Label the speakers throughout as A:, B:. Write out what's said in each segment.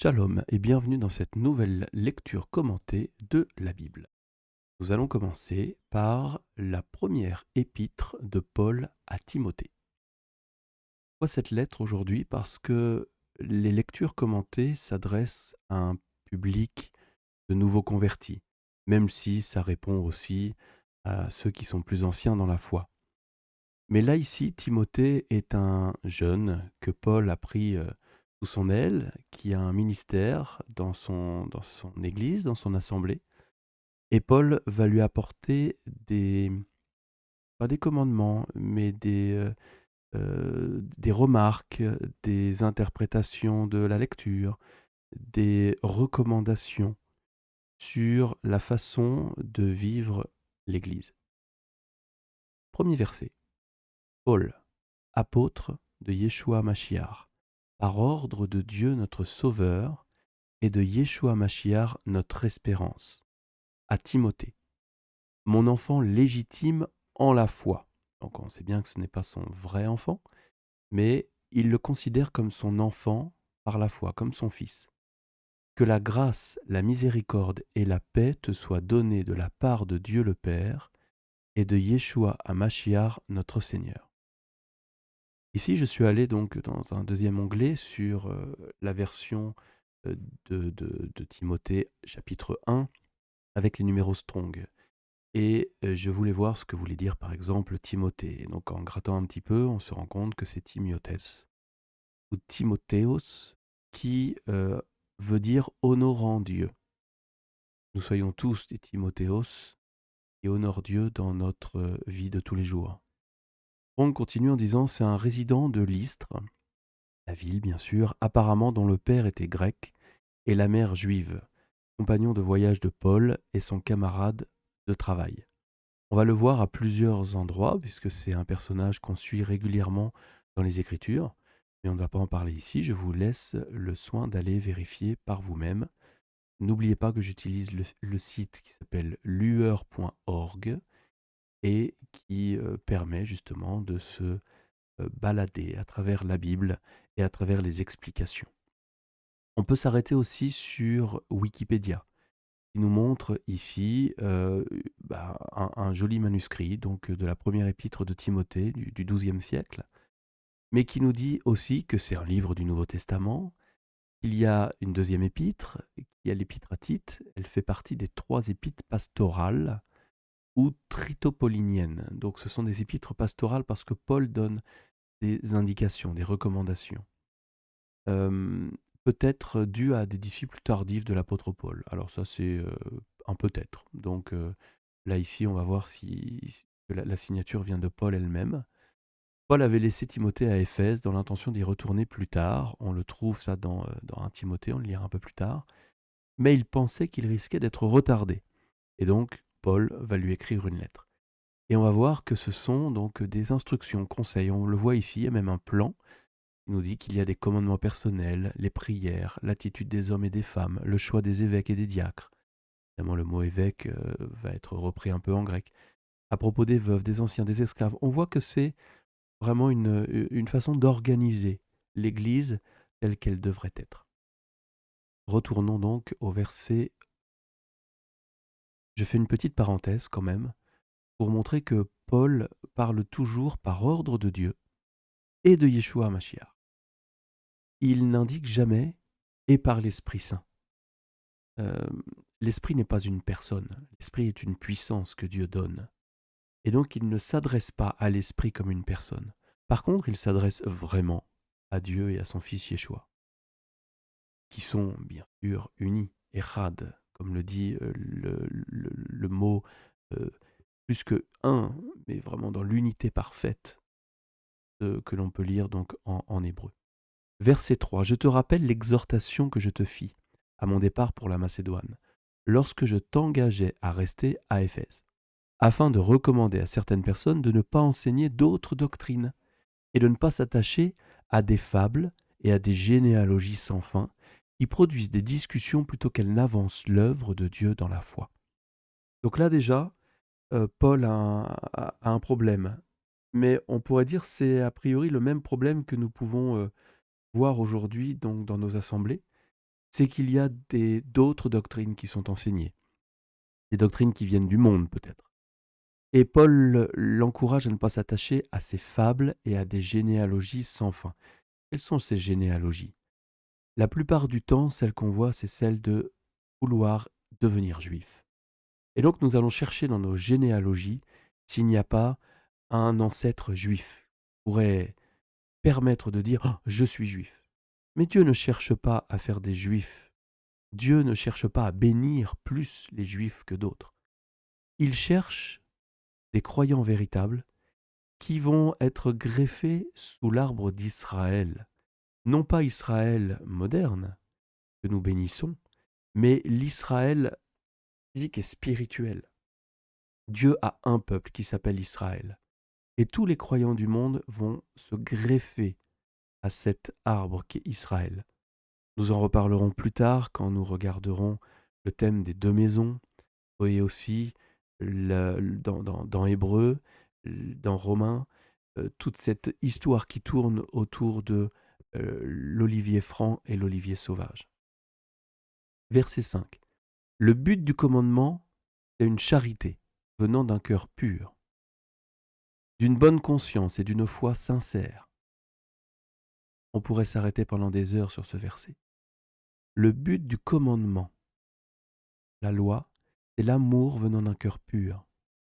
A: Shalom et bienvenue dans cette nouvelle lecture commentée de la Bible. Nous allons commencer par la première épître de Paul à Timothée. Pourquoi cette lettre aujourd'hui? Parce que les lectures commentées s'adressent à un public de nouveaux convertis, même si ça répond aussi à ceux qui sont plus anciens dans la foi. Mais là ici, Timothée est un jeune que Paul a pris sous son aile, qui a un ministère dans son église, dans son assemblée. Et Paul va lui apporter pas des commandements, mais des remarques, des interprétations de la lecture, des recommandations sur la façon de vivre l'Église. Premier verset. Paul, apôtre de Yeshua Mashiach, par ordre de Dieu notre Sauveur et de Yeshua Mashiach notre espérance, à Timothée, mon enfant légitime en la foi. Donc on sait bien que ce n'est pas son vrai enfant, mais il le considère comme son enfant par la foi, comme son fils. Que la grâce, la miséricorde et la paix te soient données de la part de Dieu le Père et de Yeshua à Mashiach notre Seigneur. Ici, je suis allé donc dans un deuxième onglet sur la version euh, de Timothée chapitre 1 avec les numéros strong. Et je voulais voir ce que voulait dire par exemple Timothée. Et donc en grattant un petit peu, on se rend compte que c'est Timiothès ou Timothéos qui veut dire honorant Dieu. Nous soyons tous des Timothéos qui honorent Dieu dans notre vie de tous les jours. On continue en disant c'est un résident de Lystre, la ville bien sûr, apparemment dont le père était grec et la mère juive, compagnon de voyage de Paul et son camarade de travail. On va le voir à plusieurs endroits, puisque c'est un personnage qu'on suit régulièrement dans les Écritures, mais on ne va pas en parler ici, je vous laisse le soin d'aller vérifier par vous-même. N'oubliez pas que j'utilise le site qui s'appelle lueur.org et qui permet justement de se balader à travers la Bible et à travers les explications. On peut s'arrêter aussi sur Wikipédia, qui nous montre ici un joli manuscrit donc de la première épître de Timothée du XIIe siècle, mais qui nous dit aussi que c'est un livre du Nouveau Testament. Il y a une deuxième épître, qui est l'épître à Tite. Elle fait partie des 3 épîtres pastorales ou tritopoliniennes. Donc ce sont des épîtres pastorales parce que Paul donne des indications, des recommandations. Hem, Peut-être dû à des disciples tardifs de l'apôtre Paul. Alors ça, c'est, un peut-être. Donc là, ici, on va voir si que la signature vient de Paul elle-même. Paul avait laissé Timothée à Éphèse dans l'intention d'y retourner plus tard. On le trouve ça dans 1 Timothée, on le lira un peu plus tard. Mais il pensait qu'il risquait d'être retardé. Et donc, Paul va lui écrire une lettre. Et on va voir que ce sont donc des instructions, conseils. On le voit ici, il y a même un plan. Il nous dit qu'il y a des commandements personnels, les prières, l'attitude des hommes et des femmes, le choix des évêques et des diacres. Évidemment, le mot évêque va être repris un peu en grec. À propos des veuves, des anciens, des esclaves, on voit que c'est vraiment une façon d'organiser l'Église telle qu'elle devrait être. Retournons donc au verset. Je fais une petite parenthèse quand même pour montrer que Paul parle toujours par ordre de Dieu et de Yeshua Mashiach. Il n'indique jamais et par l'Esprit Saint. Hem, L'esprit n'est pas une personne, l'esprit est une puissance que Dieu donne. Et donc il ne s'adresse pas à l'esprit comme une personne. Par contre, il s'adresse vraiment à Dieu et à son Fils Yeshua, qui sont bien sûr unis, Echad, comme le dit le mot, heu, plus que un, mais vraiment dans l'unité parfaite, que l'on peut lire donc en hébreu. Verset 3. Je te rappelle l'exhortation que je te fis, à mon départ pour la Macédoine, lorsque je t'engageais à rester à Éphèse, afin de recommander à certaines personnes de ne pas enseigner d'autres doctrines, et de ne pas s'attacher à des fables et à des généalogies sans fin, qui produisent des discussions plutôt qu'elles n'avancent l'œuvre de Dieu dans la foi. Donc là déjà, Paul a un problème, mais on pourrait dire c'est a priori le même problème que nous pouvons voir aujourd'hui donc dans nos assemblées. c'est qu'il y a d'autres doctrines qui sont enseignées, des doctrines qui viennent du monde peut-être. Et Paul l'encourage à ne pas s'attacher à ces fables et à des généalogies sans fin. Quelles sont ces généalogies? La plupart du temps, celles qu'on voit, c'est celles de vouloir devenir juif. Et donc nous allons chercher dans nos généalogies s'il n'y a pas un ancêtre juif qui pourrait permettre de dire «Oh, je suis juif». Mais Dieu ne cherche pas à faire des juifs. Dieu ne cherche pas à bénir plus les juifs que d'autres. Il cherche des croyants véritables qui vont être greffés sous l'arbre d'Israël. Non pas Israël moderne que nous bénissons, mais l'Israël physique et spirituel. Dieu a un peuple qui s'appelle Israël. Et tous les croyants du monde vont se greffer à cet arbre qu'est Israël. Nous en reparlerons plus tard quand nous regarderons le thème des deux maisons, et aussi dans Hébreu, dans Romains, toute cette histoire qui tourne autour de l'olivier franc et l'olivier sauvage. Verset 5. Le but du commandement est une charité venant d'un cœur pur, d'une bonne conscience et d'une foi sincère. On pourrait s'arrêter pendant des heures sur ce verset. Le but du commandement, la loi, c'est l'amour venant d'un cœur pur,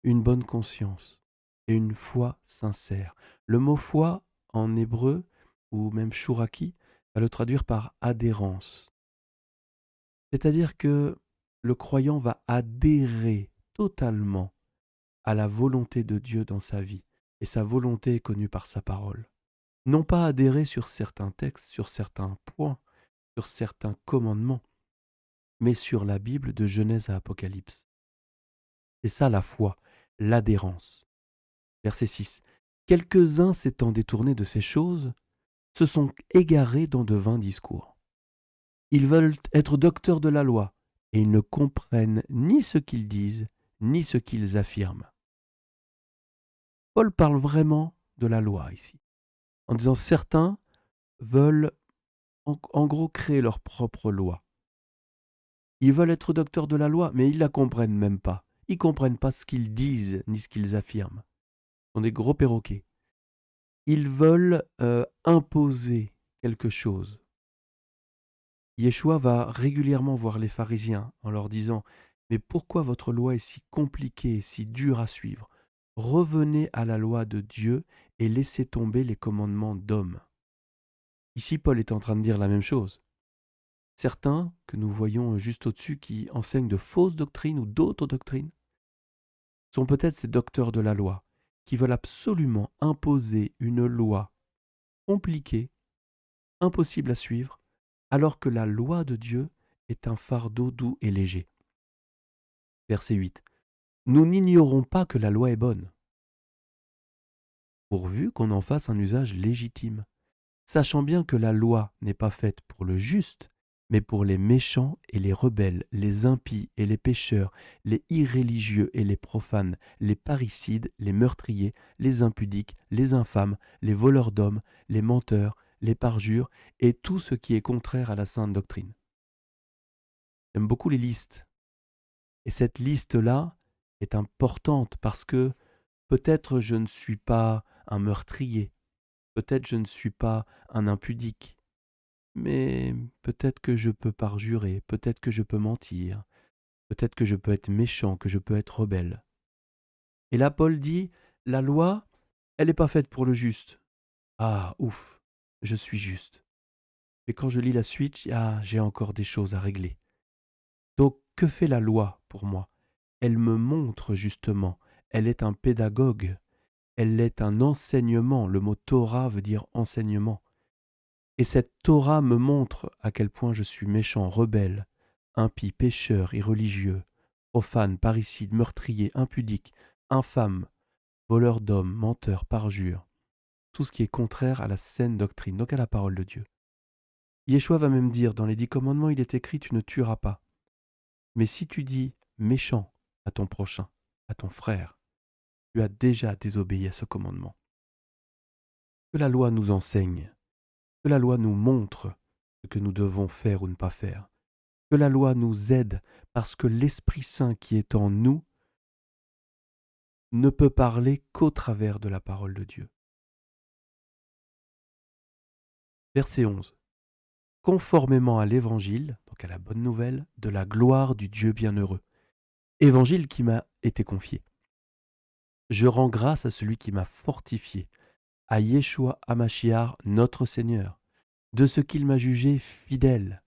A: une bonne conscience et une foi sincère. Le mot foi en hébreu, ou même shuraki, va le traduire par adhérence. C'est-à-dire que le croyant va adhérer totalement à la volonté de Dieu dans sa vie, et sa volonté est connue par sa parole. Non pas adhérer sur certains textes, sur certains points, sur certains commandements, mais sur la Bible de Genèse à Apocalypse. C'est ça la foi, l'adhérence. Verset 6. Quelques-uns s'étant détournés de ces choses, se sont égarés dans de vains discours. Ils veulent être docteurs de la loi, et ils ne comprennent ni ce qu'ils disent, ni ce qu'ils affirment. Paul parle vraiment de la loi ici, en disant certains veulent en gros créer leur propre loi. Ils veulent être docteurs de la loi, mais ils ne la comprennent même pas. Ils ne comprennent pas ce qu'ils disent ni ce qu'ils affirment. Ce sont des gros perroquets. Ils veulent imposer quelque chose. Yeshua va régulièrement voir les pharisiens en leur disant « Mais pourquoi votre loi est si compliquée, si dure à suivre? Revenez à la loi de Dieu et laissez tomber les commandements d'hommes. » Ici, Paul est en train de dire la même chose. Certains, que nous voyons juste au-dessus, qui enseignent de fausses doctrines ou d'autres doctrines, sont peut-être ces docteurs de la loi, qui veulent absolument imposer une loi compliquée, impossible à suivre, alors que la loi de Dieu est un fardeau doux et léger. Verset 8. Nous n'ignorons pas que la loi est bonne, pourvu qu'on en fasse un usage légitime, sachant bien que la loi n'est pas faite pour le juste, mais pour les méchants et les rebelles, les impies et les pécheurs, les irréligieux et les profanes, les parricides, les meurtriers, les impudiques, les infâmes, les voleurs d'hommes, les menteurs, les parjures, et tout ce qui est contraire à la sainte doctrine. J'aime beaucoup les listes. Et cette liste-là est importante parce que peut-être je ne suis pas un meurtrier, peut-être je ne suis pas un impudique, mais peut-être que je peux parjurer, peut-être que je peux mentir, peut-être que je peux être méchant, que je peux être rebelle. Et là, Paul dit, la loi, elle n'est pas faite pour le juste. Ah, ouf, je suis juste. Et quand je lis la suite, j'ai encore des choses à régler. Donc, que fait la loi pour moi? Elle me montre justement, elle est un pédagogue, elle est un enseignement. Le mot Torah veut dire enseignement. Et cette Torah me montre à quel point je suis méchant, rebelle, impie, pécheur, irreligieux, profane, parricide, meurtrier, impudique, infâme, voleur d'hommes, menteur, parjure, tout ce qui est contraire à la saine doctrine, donc à la parole de Dieu. Yeshua va même dire, dans les 10 commandements, il est écrit, tu ne tueras pas. Mais si tu dis méchant à ton prochain, à ton frère, tu as déjà désobéi à ce commandement. Que la loi nous enseigne, que la loi nous montre ce que nous devons faire ou ne pas faire, Que la loi nous aide parce que l'Esprit Saint qui est en nous ne peut parler qu'au travers de la parole de Dieu. Verset 11. Conformément à l'évangile, donc à la bonne nouvelle, de la gloire du Dieu bienheureux. Évangile qui m'a été confié. Je rends grâce à celui qui m'a fortifié, à Yeshua Hamashiach, notre Seigneur, de ce qu'il m'a jugé fidèle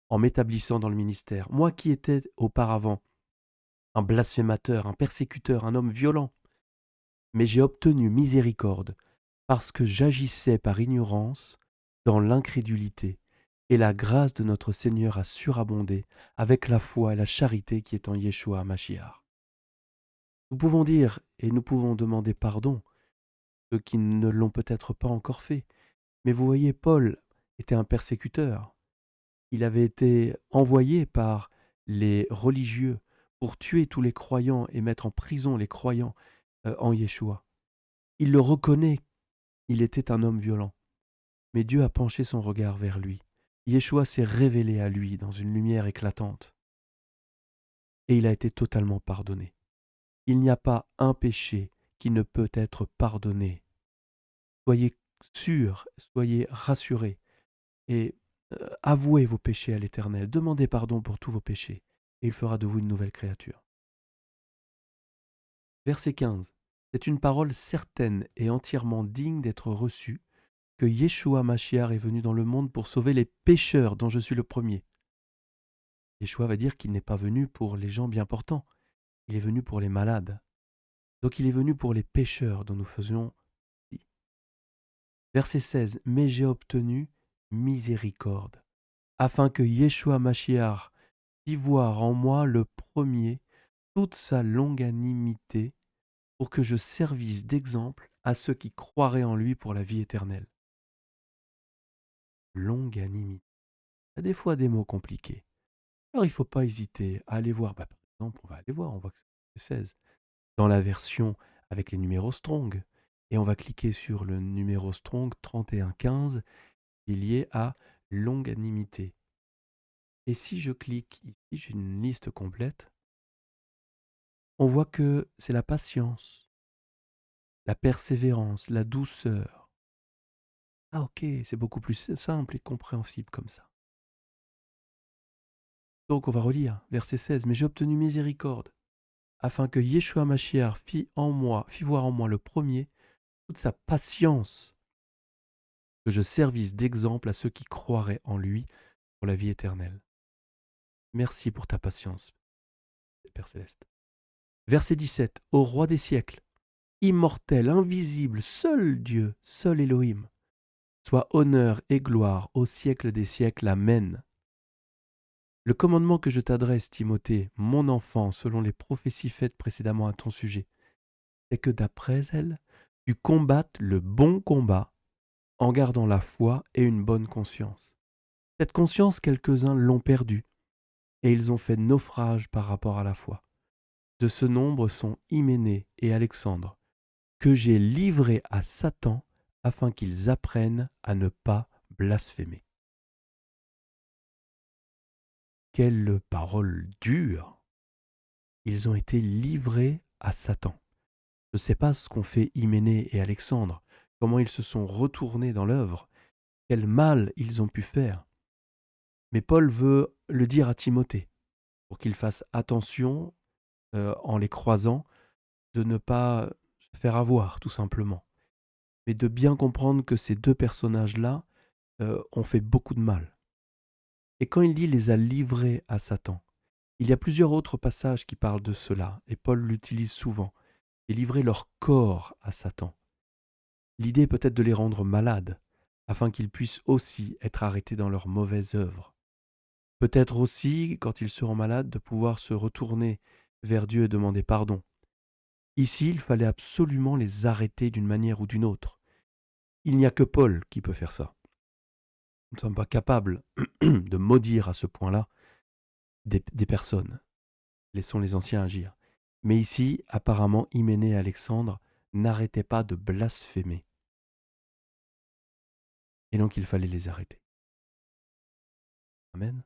A: en m'établissant dans le ministère. Moi qui étais auparavant un blasphémateur, un persécuteur, un homme violent, mais j'ai obtenu miséricorde parce que j'agissais par ignorance dans l'incrédulité, et la grâce de notre Seigneur a surabondé avec la foi et la charité qui est en Yeshua Hamashiach. Nous pouvons dire et nous pouvons demander pardon, ceux qui ne l'ont peut-être pas encore fait. Mais vous voyez, Paul était un persécuteur. Il avait été envoyé par les religieux pour tuer tous les croyants et mettre en prison les croyants en Yeshua. Il le reconnaît, il était un homme violent. Mais Dieu a penché son regard vers lui. Yeshua s'est révélé à lui dans une lumière éclatante. Et il a été totalement pardonné. Il n'y a pas un péché qui ne peut être pardonné. Soyez sûrs, soyez rassurés et avouez vos péchés à l'Éternel. Demandez pardon pour tous vos péchés et il fera de vous une nouvelle créature. Verset 15. C'est une parole certaine et entièrement digne d'être reçue que Yeshua Mashiach est venu dans le monde pour sauver les pécheurs dont je suis le premier. Yeshua va dire qu'il n'est pas venu pour les gens bien portants, il est venu pour les malades. Donc il est venu pour les pécheurs dont nous faisions partie. Verset 16. Mais j'ai obtenu miséricorde, afin que Yeshua Mashiach fit voir en moi le premier toute sa longanimité, pour que je servisse d'exemple à ceux qui croiraient en lui pour la vie éternelle. Longanimité. Il y a des fois des mots compliqués. Alors il ne faut pas hésiter à aller voir. Par exemple, on voit que c'est 16. Dans la version avec les numéros Strong. Et on va cliquer sur le numéro Strong 3115 qui est lié à longanimité. Et si je clique ici, j'ai une liste complète, on voit que c'est la patience, la persévérance, la douceur. Ah ok, c'est beaucoup plus simple et compréhensible comme ça. Donc on va relire, verset 16. Mais j'ai obtenu miséricorde, afin que Yeshua Mashiach fit voir en moi le premier, toute sa patience, que je servisse d'exemple à ceux qui croiraient en lui pour la vie éternelle. Merci pour ta patience, Père Céleste. Verset 17. Au roi des siècles, immortel, invisible, seul Dieu, seul Elohim, soit honneur et gloire au siècle des siècles. Amen. Le commandement que je t'adresse, Timothée, mon enfant, selon les prophéties faites précédemment à ton sujet, est que d'après elles, tu combattes le bon combat en gardant la foi et une bonne conscience. Cette conscience, quelques-uns l'ont perdue, et ils ont fait naufrage par rapport à la foi. De ce nombre sont Hyménée et Alexandre, que j'ai livrés à Satan afin qu'ils apprennent à ne pas blasphémer. Quelle parole dure! Ils ont été livrés à Satan. Je ne sais pas ce qu'ont fait Hyménée et Alexandre, comment ils se sont retournés dans l'œuvre, quel mal ils ont pu faire. Mais Paul veut le dire à Timothée, pour qu'il fasse attention, en les croisant, de ne pas se faire avoir, tout simplement, mais de bien comprendre que ces deux personnages-là ont fait beaucoup de mal. Et quand il dit les a livrés à Satan, il y a plusieurs autres passages qui parlent de cela, et Paul l'utilise souvent, et livrer leur corps à Satan. L'idée est peut-être de les rendre malades, afin qu'ils puissent aussi être arrêtés dans leurs mauvaises œuvres. Peut-être aussi, quand ils seront malades, de pouvoir se retourner vers Dieu et demander pardon. Ici, il fallait absolument les arrêter d'une manière ou d'une autre. Il n'y a que Paul qui peut faire ça. Nous ne sommes pas capables de maudire à ce point-là des personnes. Laissons les anciens agir. Mais ici, apparemment, Hyménée et Alexandre n'arrêtaient pas de blasphémer. Et donc il fallait les arrêter. Amen.